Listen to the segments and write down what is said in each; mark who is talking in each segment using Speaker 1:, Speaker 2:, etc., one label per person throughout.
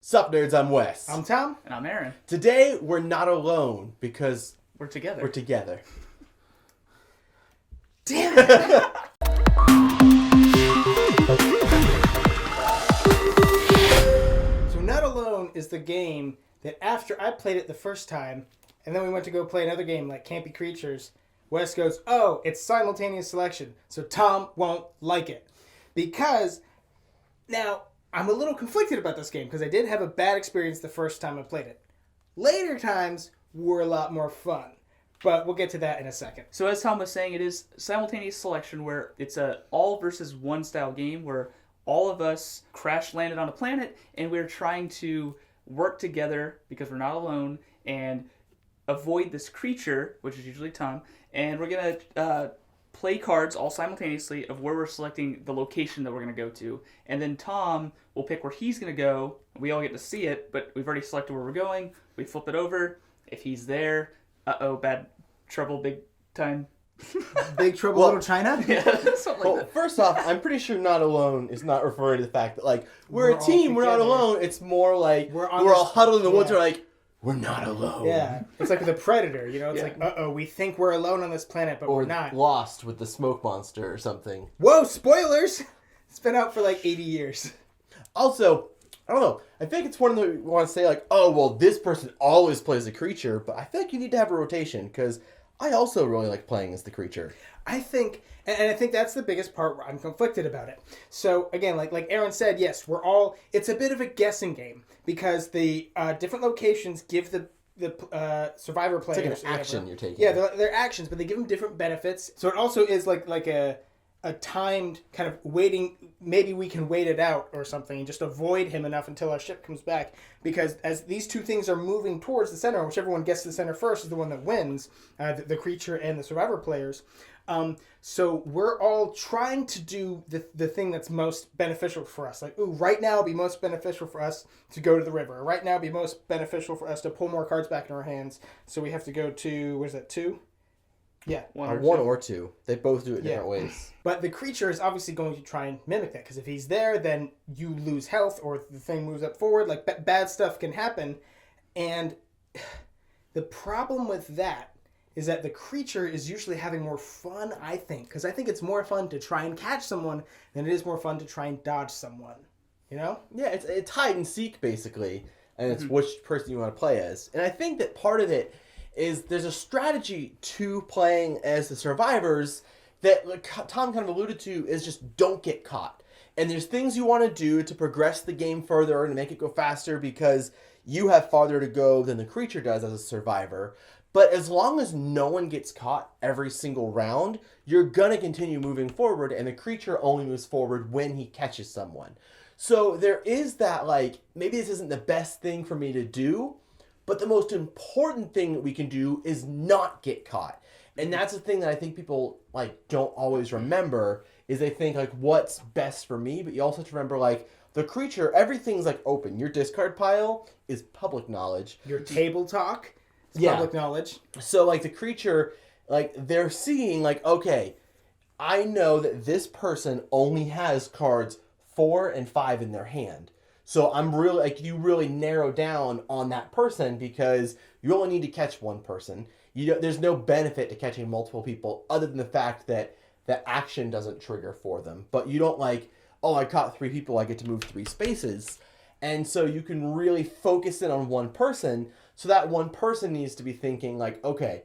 Speaker 1: Sup, nerds, I'm Wes.
Speaker 2: I'm Tom.
Speaker 3: And I'm Aaron.
Speaker 1: Today, we're not alone because
Speaker 3: We're together.
Speaker 1: we're together.
Speaker 2: Damn it! So Not Alone is the game that after I played it the first time, and then we went to go play another game like Campy Creatures, Wes goes, oh, it's simultaneous selection, so Tom won't like it. Because, now, I'm a little conflicted about this game, because I did have a bad experience the first time I played it. Later times were a lot more fun. But we'll get to that in a second.
Speaker 3: So as Tom was saying, it is simultaneous selection where it's a all versus one style game where all of us crash landed on a planet and we're trying to work together because we're not alone and avoid this creature, which is usually Tom, and we're going to play cards all simultaneously of where we're selecting the location that we're going to go to. And then Tom will pick where he's going to go. We all get to see it, but we've already selected where we're going. We flip it over. If he's there, bad trouble, big time.
Speaker 2: Big Trouble Little China?
Speaker 3: Yeah, something
Speaker 1: Well,
Speaker 3: like that.
Speaker 1: first off, I'm pretty sure not alone is not referring to the fact that, like, we're
Speaker 2: We're
Speaker 1: a
Speaker 2: all
Speaker 1: team, we're not
Speaker 2: together.
Speaker 1: alone. It's more like
Speaker 2: We're
Speaker 1: we're
Speaker 2: on
Speaker 1: all
Speaker 2: this-
Speaker 1: huddled in the woods.
Speaker 2: yeah.
Speaker 1: We're like, we're not alone.
Speaker 2: Yeah, it's like the Predator, you know? It's
Speaker 3: Yeah.
Speaker 2: like, we think we're alone on this planet, but
Speaker 1: Or
Speaker 2: we're not.
Speaker 1: Lost with the smoke monster or something.
Speaker 2: Whoa, spoilers! It's been out for like 80 years.
Speaker 1: Also, I don't know. I think it's one of the we want to say like, oh well, this person always plays a creature, but I feel like you need to have a rotation because I also really like playing as the creature.
Speaker 2: I think, and I think that's the biggest part where I'm conflicted about it. So again, like Aaron said, yes, it's a bit of a guessing game because the different locations give the survivor players
Speaker 1: It's like an
Speaker 2: or
Speaker 1: action
Speaker 2: whatever.
Speaker 1: you're taking.
Speaker 2: Yeah, they're actions, but they give them different benefits. So it also is like a timed kind of waiting. Maybe we can wait it out or something and just avoid him enough until our ship comes back. Because as these two things are moving towards the center, whichever one gets to the center first is the one that wins, the creature and the survivor players. So we're all trying to do the thing that's most beneficial for us. Like, ooh, right now it'd be most beneficial for us to go to the river. Right now it'd be most beneficial for us to pull more cards back in our hands. So we have to go to, what is that, 2? Yeah.
Speaker 1: One
Speaker 3: two.
Speaker 1: or two. They both do it different ways.
Speaker 2: But the creature is obviously going to try and mimic that, because if he's there, then you lose health, or the thing moves up forward. Like, bad stuff can happen. And the problem with that is that the creature is usually having more fun, I think. Because I think it's more fun to try and catch someone than it is more fun to try and dodge someone. You know?
Speaker 1: Yeah, it's hide and seek, basically. And it's which person you want to play as. And I think that part of it is there's a strategy to playing as the survivors that, like Tom kind of alluded to, is just don't get caught. And there's things you want to do to progress the game further and make it go faster because you have farther to go than the creature does as a survivor. But as long as no one gets caught every single round, you're going to continue moving forward, and the creature only moves forward when he catches someone. So there is that, like, maybe this isn't the best thing for me to do, but the most important thing that we can do is not get caught. And that's the thing that I think people, like, don't always remember, is they think, like, what's best for me? But you also have to remember, like, the creature, everything's, like, open. Your discard pile is public knowledge.
Speaker 2: Your table talk is
Speaker 1: Yeah.
Speaker 2: public knowledge.
Speaker 1: So, like, the creature, like, they're seeing, like, okay, I know that this person only has cards 4 and 5 in their hand. So I'm really, like, you really narrow down on that person because you only need to catch one person. There's no benefit to catching multiple people other than the fact that the action doesn't trigger for them. But you don't like, oh, I caught 3 people, I get to move 3 spaces. And so you can really focus in on one person. So that one person needs to be thinking like, okay,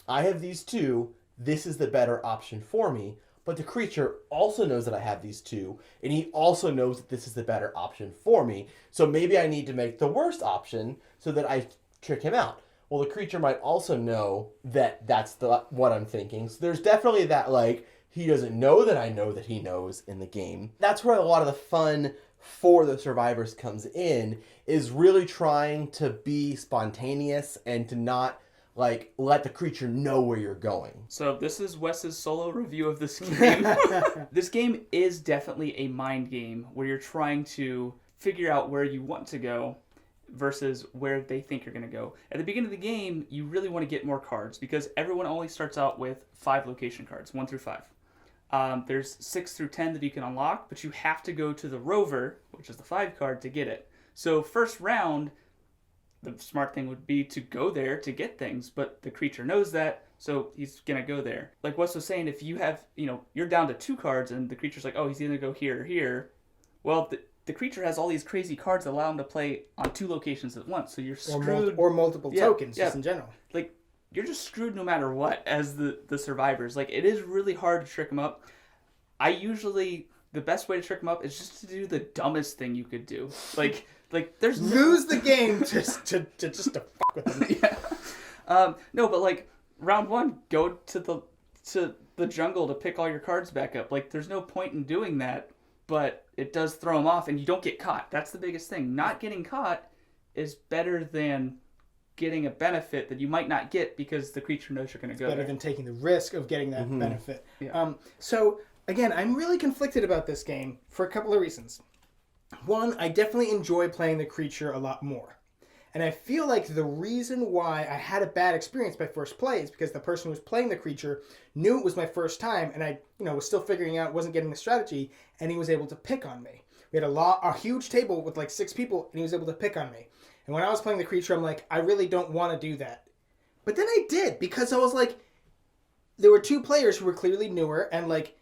Speaker 1: I have these 2. This is the better option for me. But the creature also knows that I have these 2, and he also knows that this is the better option for me. So maybe I need to make the worst option so that I trick him out. Well, the creature might also know that that's what I'm thinking. So there's definitely that, like, he doesn't know that I know that he knows in the game. That's where a lot of the fun for the survivors comes in, is really trying to be spontaneous and to not, like, let the creature know where you're going.
Speaker 3: So this is Wes's solo review of this game. This game is definitely a mind game where you're trying to figure out where you want to go versus where they think you're going to go. At the beginning of the game, you really want to get more cards because everyone only starts out with 5 location cards, 1 through 5. There's 6 through 10 that you can unlock, but you have to go to the rover, which is the 5 card, to get it. So first round, the smart thing would be to go there to get things, but the creature knows that, so he's gonna go there. Like Wes was saying, if you have, you're down to 2 cards and the creature's like, oh, he's gonna go here or here, well, the creature has all these crazy cards that allow him to play on 2 locations at once, so you're screwed.
Speaker 2: Or multiple tokens, just in general.
Speaker 3: Like, you're just screwed no matter what as the survivors. Like, it is really hard to trick them up. The best way to trick them up is just to do the dumbest thing you could do. Like there's
Speaker 2: lose the game just to fuck with them.
Speaker 3: Yeah. No, but like round 1, go to the jungle to pick all your cards back up. Like, there's no point in doing that, but it does throw them off, and you don't get caught. That's the biggest thing. Not getting caught is better than getting a benefit that you might not get because the creature knows you're going to go
Speaker 2: better
Speaker 3: there.
Speaker 2: than taking the risk of getting that benefit.
Speaker 3: Yeah.
Speaker 2: So again, I'm really conflicted about this game for a couple of reasons. One, I definitely enjoy playing the creature a lot more. And I feel like the reason why I had a bad experience my first play is because the person who was playing the creature knew it was my first time, and I, was still figuring out, wasn't getting the strategy, and he was able to pick on me. We had a huge table with like 6 people, and he was able to pick on me. And when I was playing the creature, I'm like, I really don't want to do that. But then I did, because I was like, there were 2 players who were clearly newer, and like,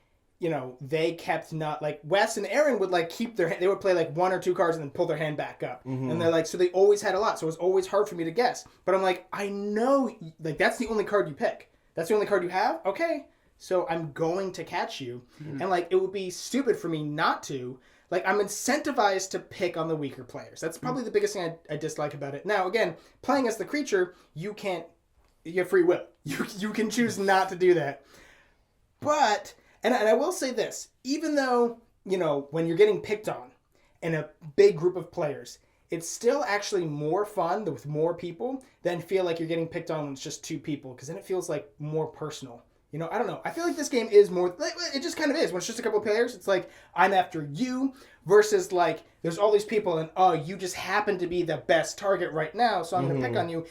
Speaker 2: they kept not, like, Wes and Aaron would, like, keep they would play, like, 1 or 2 cards and then pull their hand back up. Mm-hmm. And they're like, so they always had a lot, so it was always hard for me to guess. But I'm like, I know, like, that's the only card you pick. That's the only card you have? Okay. So I'm going to catch you. Mm-hmm. And, like, it would be stupid for me not to. Like, I'm incentivized to pick on the weaker players. That's probably the biggest thing I dislike about it. Now, again, playing as the creature, you have free will. You can choose not to do that. But... And I will say this, even though, when you're getting picked on in a big group of players, it's still actually more fun with more people than feel like you're getting picked on when it's just 2 people, because then it feels like more personal. I don't know. I feel like this game is more, it just kind of is. When it's just a couple of players, it's like, I'm after you, versus like, there's all these people and, oh, you just happen to be the best target right now, so I'm going to pick on you.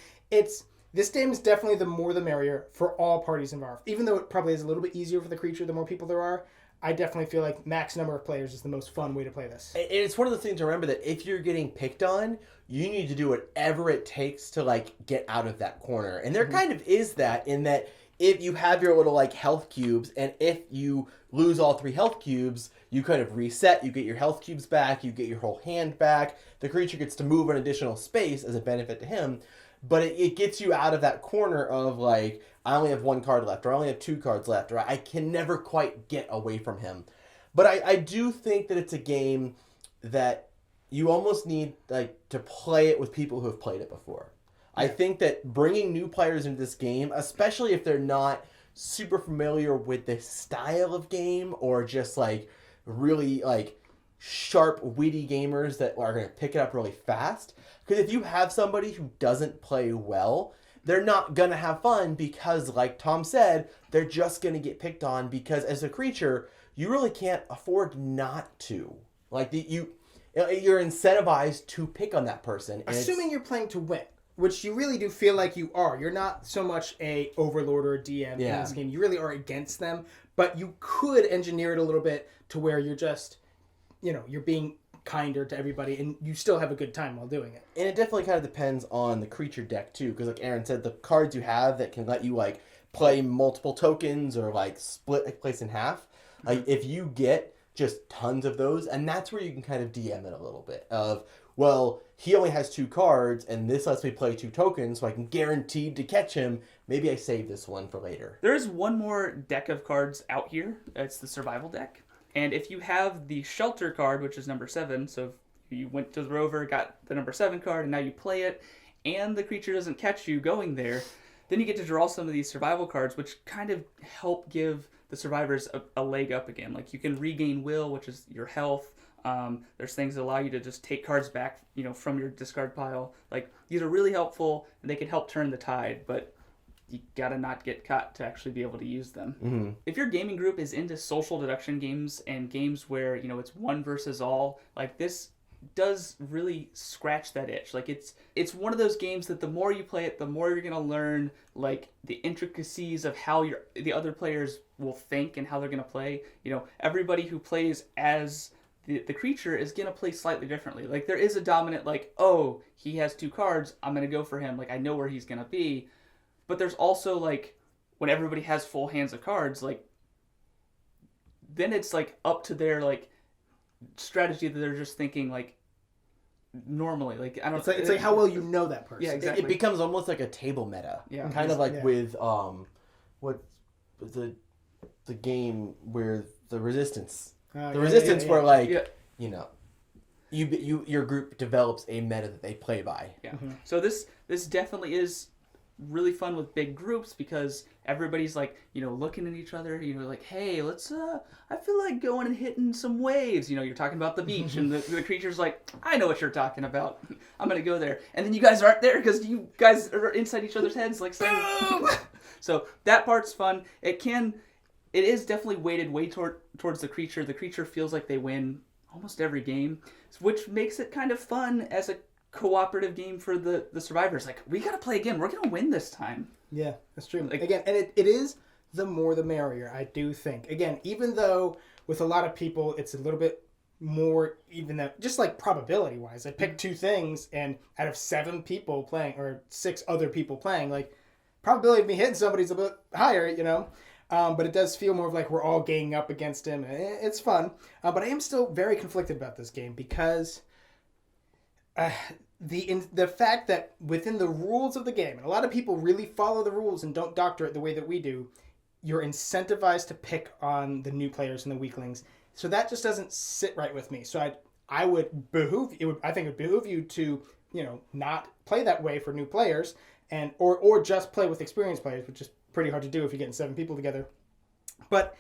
Speaker 2: This game is definitely the more the merrier for all parties involved. Even though it probably is a little bit easier for the creature the more people there are, I definitely feel like max number of players is the most fun way to play this.
Speaker 1: And it's one of the things to remember, that if you're getting picked on, you need to do whatever it takes to, like, get out of that corner. And there kind of is that, in that if you have your little, like, health cubes, and if you lose all 3 health cubes, you kind of reset, you get your health cubes back, you get your whole hand back, the creature gets to move an additional space as a benefit to him. But it gets you out of that corner of, like, I only have 1 card left, or I only have 2 cards left, or I can never quite get away from him. But I do think that it's a game that you almost need, like, to play it with people who have played it before. Yeah. I think that bringing new players into this game, especially if they're not super familiar with the style of game, or just, like, really, like, sharp, witty gamers that are going to pick it up really fast. Because if you have somebody who doesn't play well, they're not going to have fun, because, like Tom said, they're just going to get picked on, because as a creature, you really can't afford not to. Like, you're incentivized to pick on that person. And
Speaker 2: assuming you're playing to win, which you really do feel like you are. You're not so much a overlord or a DM in this game. You really are against them, but you could engineer it a little bit to where you're just... you're being kinder to everybody, and you still have a good time while doing it.
Speaker 1: And it definitely kind of depends on the creature deck, too, because like Aaron said, the cards you have that can let you, like, play multiple tokens or, like, split a place in half, like, if you get just tons of those, and that's where you can kind of DM it a little bit of, well, he only has 2 cards, and this lets me play 2 tokens, so I can guaranteed to catch him. Maybe I save this one for later.
Speaker 3: There is one more deck of cards out here. It's the survival deck. And if you have the shelter card, which is number 7, so if you went to the rover, got the number 7 card, and now you play it, and the creature doesn't catch you going there, then you get to draw some of these survival cards, which kind of help give the survivors a leg up again. Like, you can regain will, which is your health. There's things that allow you to just take cards back, from your discard pile. Like, these are really helpful, and they can help turn the tide, but you gotta not get caught to actually be able to use them. Mm-hmm. If your gaming group is into social deduction games and games where, it's one versus all, like, this does really scratch that itch. Like, it's one of those games that the more you play it, the more you're gonna learn, like, the intricacies of how the other players will think and how they're gonna play. Everybody who plays as the creature is going to play slightly differently. Like, there is a dominant, like, oh, he has 2 cards, I'm going to go for him. Like, I know where he's going to be. But there's also, like, when everybody has full hands of cards, like, then it's, like, up to their, like, strategy that they're just thinking, like, normally. Like, I don't.
Speaker 2: It's like how well you know that person.
Speaker 3: Yeah, exactly.
Speaker 1: It becomes almost like a table meta.
Speaker 3: Yeah.
Speaker 1: Kind of like
Speaker 2: Yeah.
Speaker 1: with what the game where the resistance.
Speaker 2: Yeah,
Speaker 1: Resistance where like
Speaker 3: Yeah.
Speaker 1: you know your group develops a meta that they play by.
Speaker 3: Yeah. So this definitely is really fun with big groups because everybody's like, looking at each other, like, hey, let's I feel like going and hitting some waves. You're talking about the beach and the creature's like, I know what you're talking about. I'm going to go there. And then you guys aren't there because you guys are inside each other's heads like saying, boom! So that part's fun. It is definitely weighted way towards the creature. The creature feels like they win almost every game, which makes it kind of fun as a cooperative game for the survivors. Like, we gotta play again. We're gonna win this time.
Speaker 2: Yeah, that's true.
Speaker 3: Like,
Speaker 2: again, and it is the more the merrier, I do think. Again, even though with a lot of people it's a little bit more even though just like probability wise, I picked 2 things and out of 7 people playing or 6 other people playing, like probability of me hitting somebody's a bit higher, but it does feel more of like we're all ganging up against him. It's fun, but I am still very conflicted about this game because the fact that within the rules of the game, and a lot of people really follow the rules and don't doctor it the way that we do, you're incentivized to pick on the new players and the weaklings. So that just doesn't sit right with me. So I think it would behoove you to not play that way for new players and or just play with experienced players, which is pretty hard to do if you're getting 7 people together. But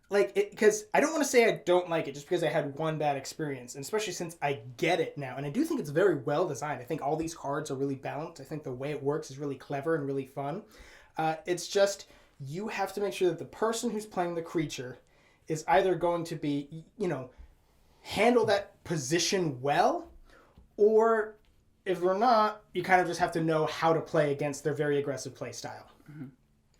Speaker 2: because I don't want to say I don't like it just because I had one bad experience, and especially since I get it now. And I do think it's very well designed. I think all these cards are really balanced. I think the way it works is really clever and really fun. It's just you have to make sure that the person who's playing the creature is either going to be, handle that position well, or if they're not, you kind of just have to know how to play against their very aggressive play style. Mm-hmm.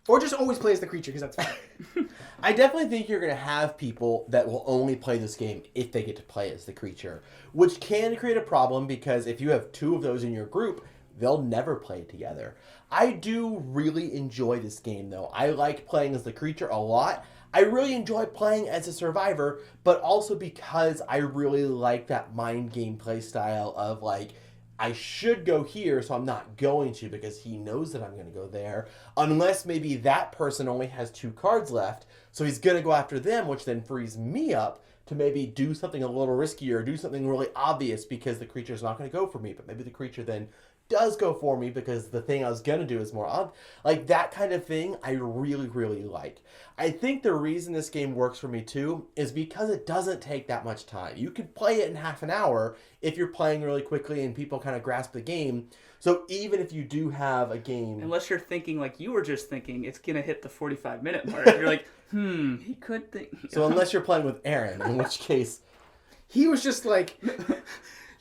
Speaker 2: Or just always play as the creature, because that's fine.
Speaker 1: I definitely think you're going to have people that will only play this game if they get to play as the creature, which can create a problem because if you have 2 of those in your group, they'll never play together. I do really enjoy this game, though. I like playing as the creature a lot. I really enjoy playing as a survivor, but also because I really like that mind game play style of like, I should go here, so I'm not going to because he knows that I'm going to go there. Unless maybe that person only has 2 cards left, so he's going to go after them, which then frees me up to maybe do something a little riskier, do something really obvious because the creature's not going to go for me. But maybe the creature then does go for me because the thing I was going to do is more obvious. Like that kind of thing, I really, really like. I think the reason this game works for me too is because it doesn't take that much time. You can play it in half an hour if you're playing really quickly and people kind of grasp the game. So even if you do have a game...
Speaker 3: Unless you're thinking like you were just thinking, it's going to hit the 45-minute mark. You're like, he could think...
Speaker 1: So unless you're playing with Aaron, in which case...
Speaker 2: He was just like...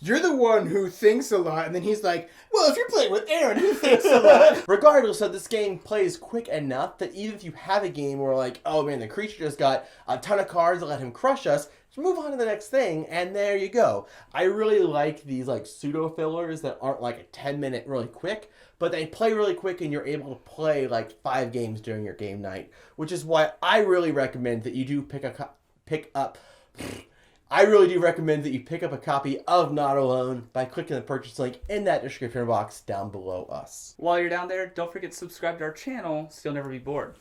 Speaker 2: You're the one who thinks a lot, and then he's like, well, if you're playing with Aaron, who thinks a lot?
Speaker 1: Regardless, so this game plays quick enough that even if you have a game where like, oh man, the creature just got a ton of cards that let him crush us, just move on to the next thing, and there you go. I really like these like pseudo fillers that aren't like a 10-minute really quick, but they play really quick and you're able to play like 5 games during your game night, which is why I really recommend that you do I really do recommend that you pick up a copy of Not Alone by clicking the purchase link in that description box down below us.
Speaker 3: While you're down there, don't forget to subscribe to our channel so you'll never be bored.